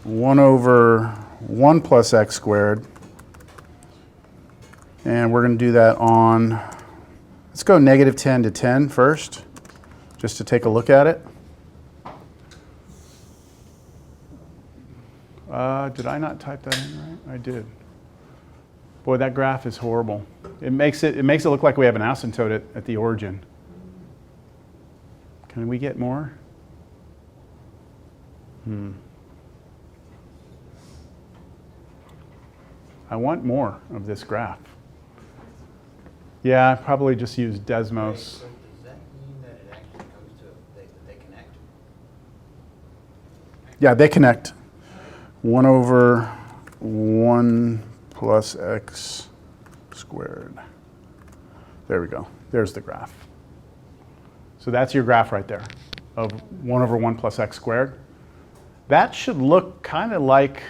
1 over 1 plus x squared. And we're going to do that on, let's go negative 10 to 10 first, just to take a look at it. Did I not type that in right? I did. Boy, that graph is horrible. It makes it look like we have an asymptote at the origin. Can we get more? I want more of this graph. Yeah, I probably just use Desmos. So does that mean that it actually comes to, they connect? Yeah, they connect. 1 over 1 plus x squared. There we go. There's the graph. So that's your graph right there of 1 over 1 plus x squared. That should look kind of like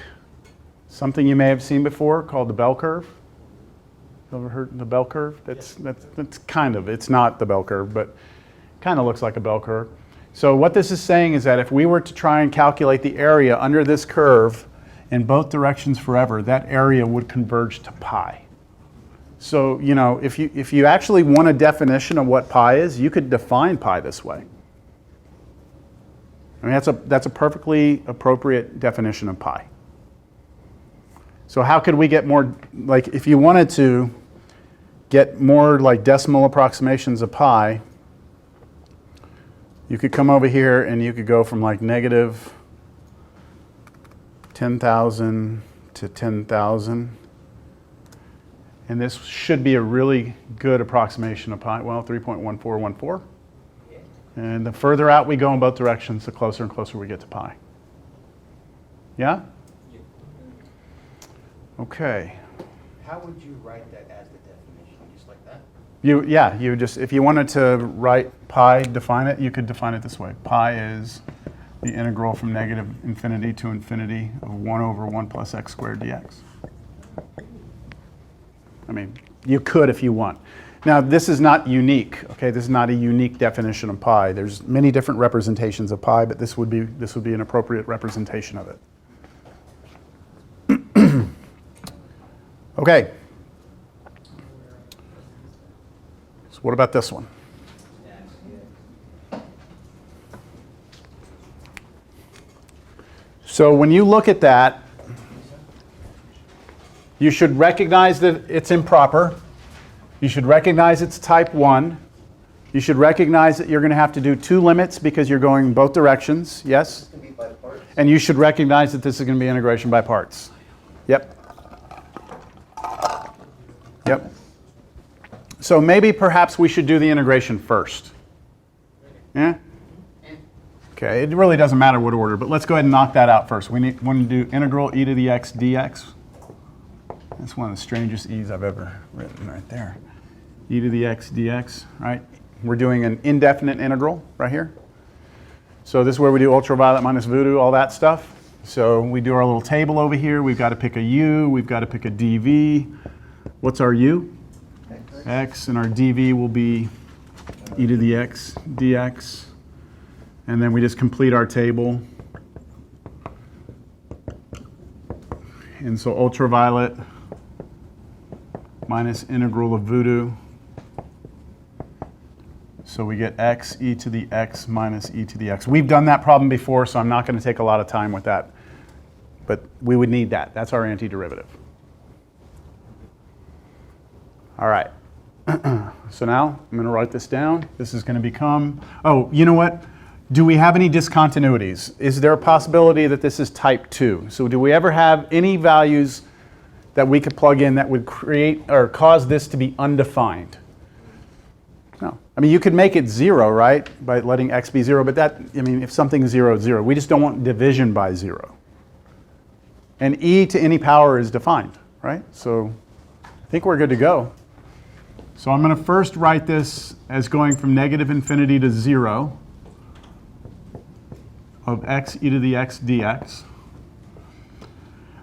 something you may have seen before called the bell curve. You ever heard of the bell curve? That's kind of, it's not the bell curve, but kind of looks like a bell curve. So what this is saying is that if we were to try and calculate the area under this curve in both directions forever, that area would converge to pi. So, you know, if you actually want a definition of what pi is, you could define pi this way. I mean, that's a perfectly appropriate definition of pi. So how could we get more, like if you wanted to get more like decimal approximations of pi, you could come over here and you could go from like negative 10,000 to 10,000. And this should be a really good approximation of pi. Well, 3.1414. And the further out we go in both directions, the closer and closer we get to pi. Yeah? Okay. How would you write that as the definition? Just like that? You just, if you wanted to write pi, define it, you could define it this way. Pi is the integral from negative infinity to infinity of 1 over 1 plus x squared dx. I mean, you could if you want. Now, this is not unique, okay? This is not a unique definition of pi. There's many different representations of pi, but this would be an appropriate representation of it. Okay. So what about this one? So when you look at that, you should recognize that it's improper. You should recognize it's type 1. You should recognize that you're going to have to do 2 limits because you're going both directions. Yes? This can be by parts. And you should recognize that this is going to be integration by parts. Yep. Yep. So maybe perhaps we should do the integration first. Yeah? Okay, it really doesn't matter what order, but let's go ahead and knock that out first. We want to do integral e to the x dx. That's one of the strangest e's I've ever written right there. E to the x dx, right? We're doing an indefinite integral right here. So this is where we do ultraviolet minus voodoo, all that stuff. So we do our little table over here. We've got to pick a u, we've got to pick a dv. What's our u? X, and our dv will be e to the x dx. And then we just complete our table. And so ultraviolet minus integral of voodoo. So we get x e to the x minus e to the x. We've done that problem before, so I'm not going to take a lot of time with that. But we would need that. That's our antiderivative. All right. So now I'm going to write this down. This is going to become, oh, you know what? Do we have any discontinuities? Is there a possibility that this is type 2? So do we ever have any values that we could plug in that would create or cause this to be undefined? No. I mean, you could make it 0, right, by letting x be 0, but that, I mean, if something's 0, 0. We just don't want division by 0. And e to any power is defined, right? So I think we're good to go. So I'm going to first write this as going from negative infinity to 0 of x e to the x dx.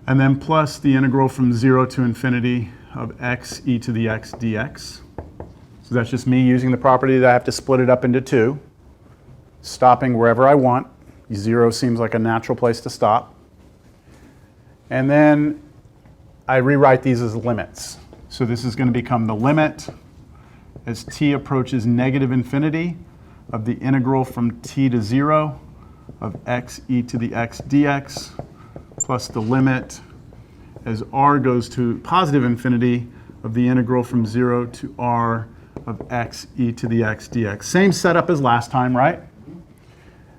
And then plus the integral from 0 to infinity of x e to the x dx. So that's just me using the property that I have to split it up into 2, stopping wherever I want. 0 seems like a natural place to stop. And then I rewrite these as limits. So this is going to become the limit as t approaches negative infinity of the integral from t to 0 of x e to the x dx plus the limit as r goes to positive infinity of the integral from 0 to r of x e to the x dx. Same setup as last time, right?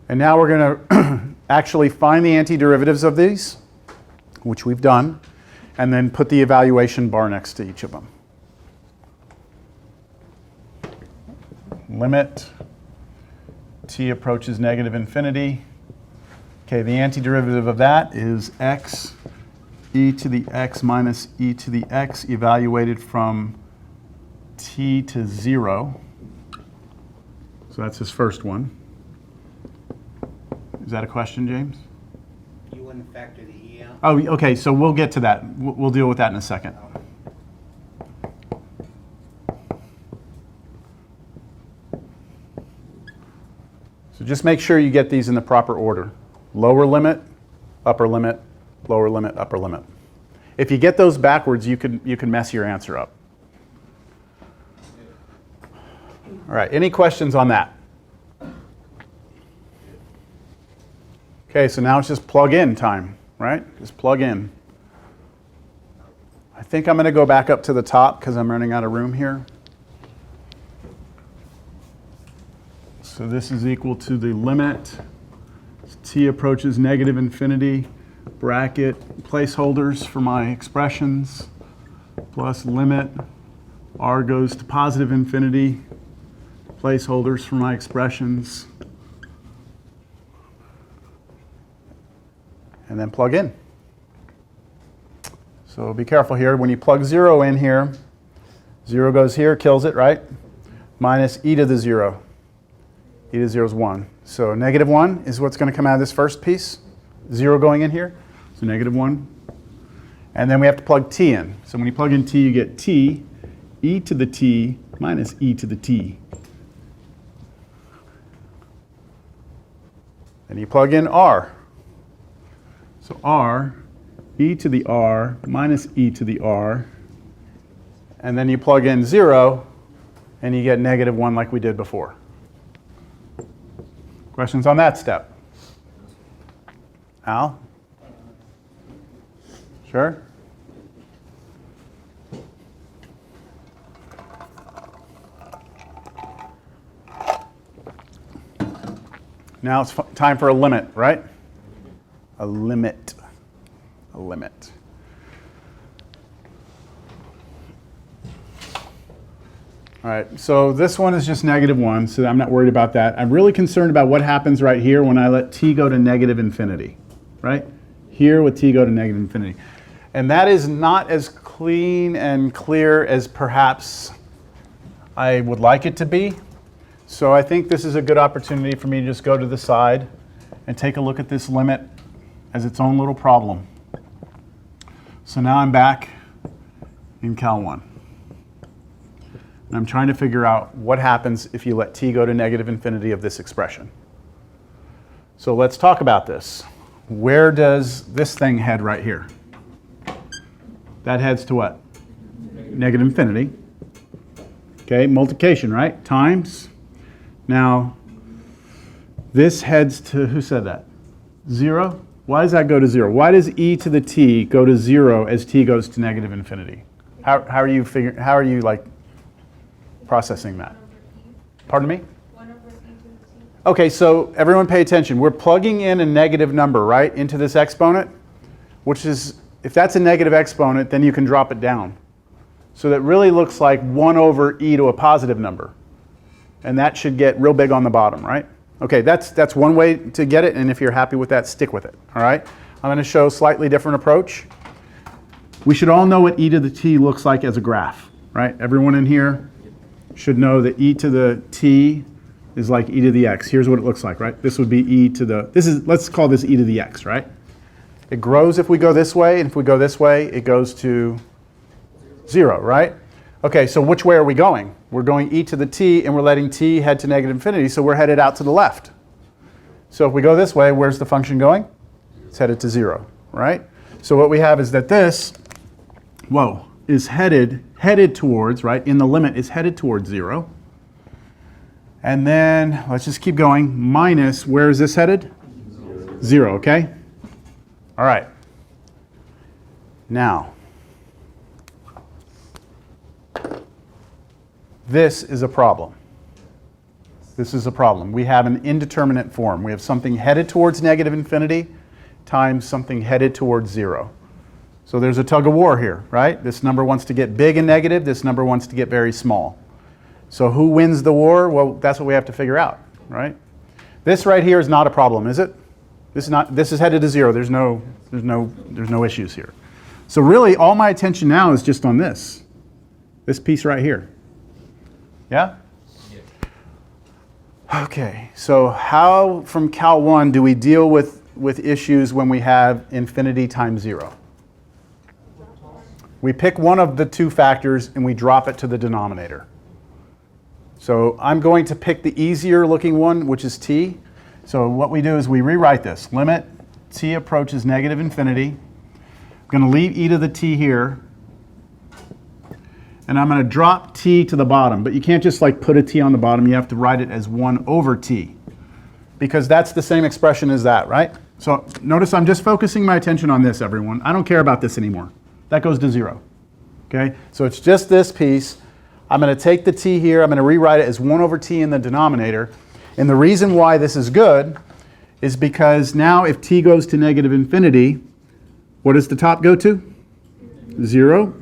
And now we're going to actually find the antiderivatives of these, which we've done, and then put the evaluation bar next to each of them. Limit t approaches negative infinity. Okay, the antiderivative of that is x e to the x minus e to the x evaluated from t to 0. So that's his first one. Is that a question, James? You wouldn't factor the E out? Oh, okay, so we'll get to that. We'll deal with that in a second. So just make sure you get these in the proper order. Lower limit, upper limit, lower limit, upper limit. If you get those backwards, you can mess your answer up. All right, any questions on that? Okay, so now it's just plug in time, right? Just plug in. I think I'm going to go back up to the top because I'm running out of room here. So this is equal to the limit as t approaches negative infinity, bracket, placeholders for my expressions, plus limit, r goes to positive infinity, placeholders for my expressions, and then plug in. So be careful here. When you plug 0 in here, 0 goes here, kills it, right? Minus e to the 0. E to the 0 is 1. So negative 1 is what's going to come out of this first piece. 0 going in here, so negative 1. And then we have to plug t in. So when you plug in t, you get t, e to the t minus e to the t. Then you plug in r. So r, e to the r minus e to the r. And then you plug in 0, and you get negative 1 like we did before. Questions on that step? Al? Sure? Now it's time for a limit, right? A limit. A limit. All right, so this one is just negative 1, so I'm not worried about that. I'm really concerned about what happens right here when I let t go to negative infinity, right? Here with t go to negative infinity. And that is not as clean and clear as perhaps I would like it to be. So I think this is a good opportunity for me to just go to the side and take a look at this limit as its own little problem. So now I'm back in Cal 1. And I'm trying to figure out what happens if you let t go to negative infinity of this expression. So let's talk about this. Where does this thing head right here? That heads to what? Negative infinity. Okay, multiplication, right? Times. Now, this heads to, who said that? 0? Why does that go to 0? Why does e to the t go to 0 as t goes to negative infinity? How are you like processing that? Pardon me? Okay, so everyone pay attention. We're plugging in a negative number, right, into this exponent, which is, if that's a negative exponent, then you can drop it down. So that really looks like 1 over e to a positive number. And that should get real big on the bottom, right? Okay, that's one way to get it, and if you're happy with that, stick with it, all right? I'm going to show a slightly different approach. We should all know what e to the t looks like as a graph, right? Everyone in here should know that e to the t is like e to the x. Here's what it looks like, right? This would be e to the, let's call this e to the x, right? It grows if we go this way, and if we go this way, it goes to 0, right? Okay, so which way are we going? We're going e to the t, and we're letting t head to negative infinity, so we're headed out to the left. So if we go this way, where's the function going? It's headed to 0, right? So what we have is that this, is headed towards, right, in the limit is headed towards 0. And then, let's just keep going, minus, where is this headed? 0, okay? All right. Now, this is a problem. This is a problem. We have an indeterminate form. We have something headed towards negative infinity times something headed towards 0. So there's a tug of war here, right? This number wants to get big and negative. This number wants to get very small. So who wins the war? Well, that's what we have to figure out, right? This right here is not a problem, is it? This is headed to 0. There's no issues here. So really, all my attention now is just on this piece right here. Yeah? Okay, so how from Cal 1 do we deal with issues when we have infinity times 0? We pick one of the two factors and we drop it to the denominator. So I'm going to pick the easier looking one, which is t. So what we do is we rewrite this. Limit t approaches negative infinity. I'm going to leave e to the t here. And I'm going to drop t to the bottom. But you can't just like put a t on the bottom. You have to write it as 1 over t. Because that's the same expression as that, right? So notice I'm just focusing my attention on this, everyone. I don't care about this anymore. That goes to 0. Okay? So it's just this piece. I'm going to take the t here. I'm going to rewrite it as 1 over t in the denominator. And the reason why this is good is because now if t goes to negative infinity, what does the top go to? 0,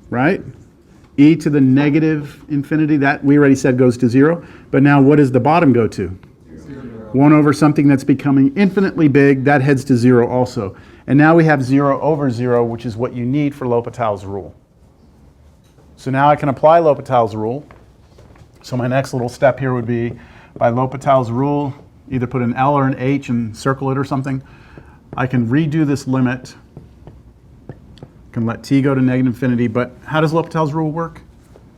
right? E to the negative infinity, that we already said goes to 0. But now what does the bottom go to? 1 over something that's becoming infinitely big, that heads to 0 also. And now we have 0 over 0, which is what you need for L'Hopital's rule. So now I can apply L'Hopital's rule. So my next little step here would be, by L'Hopital's rule, either put an L or an H and circle it or something. I can redo this limit. I can let t go to negative infinity, but how does L'Hopital's rule work?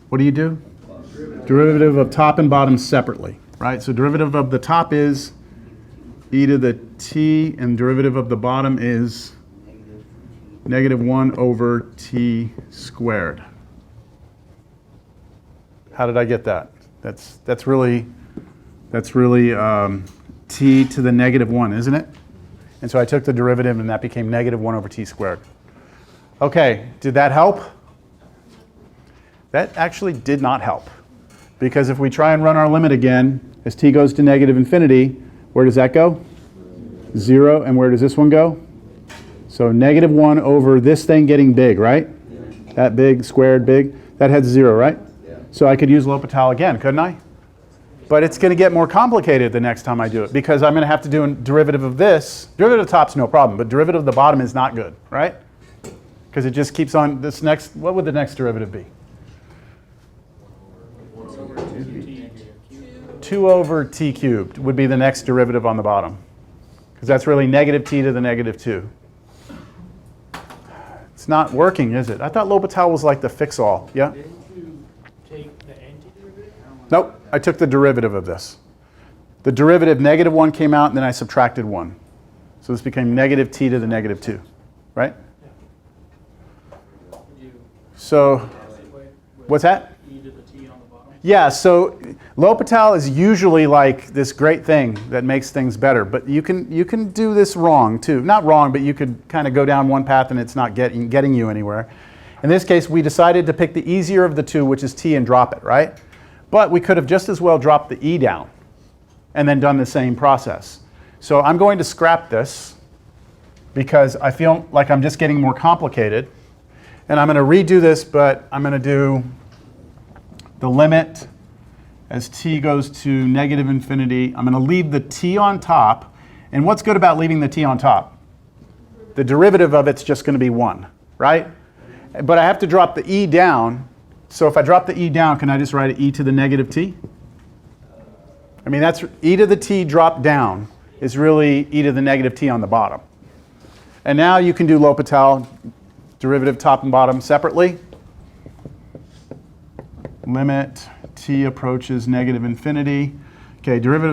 What do you do? Derivative of top and bottom separately, right? So derivative of the top is e to the t, and derivative of the bottom is negative 1 over t squared. How did I get that? That's really t to the negative 1, isn't it? And so I took the derivative, and that became negative 1 over t squared. Okay, did that help? That actually did not help. Because if we try and run our limit again, as t goes to negative infinity, where does that go? 0, and where does this one go? So negative 1 over this thing getting big, right? Yeah. That big, squared big, that heads 0, right? Yeah. So I could use L'Hopital again, couldn't I? But it's going to get more complicated the next time I do it, because I'm going to have to do a derivative of this. Derivative of the top's no problem, but derivative of the bottom is not good, right? Because it just keeps on this next, what would the next derivative be? 2 over t cubed would be the next derivative on the bottom. Because that's really negative t to the negative 2. It's not working, is it? I thought L'Hopital was like the fix-all. Yeah? Didn't you take the antiderivative? Nope, I took the derivative of this. The derivative, negative 1 came out, and then I subtracted 1. So this became negative t to the negative 2, right? So, what's that? E to the t on the bottom. Yeah, so L'Hopital is usually like this great thing that makes things better, but you can do this wrong too. Not wrong, but you could kind of go down one path and it's not getting you anywhere. In this case, we decided to pick the easier of the two, which is t, and drop it, right? But we could have just as well dropped the e down and then done the same process. So I'm going to scrap this because I feel like I'm just getting more complicated. And I'm going to redo this, but I'm going to do the limit as t goes to negative infinity. I'm going to leave the t on top. And what's good about leaving the t on top? The derivative of it's just going to be 1, right? But I have to drop the e down. So if I drop the e down, can I just write e to the negative t? I mean, that's e to the t dropped down is really e to the negative t on the bottom. And now you can do L'Hopital derivative top and bottom separately. limit t approaches negative infinity. Okay, derivative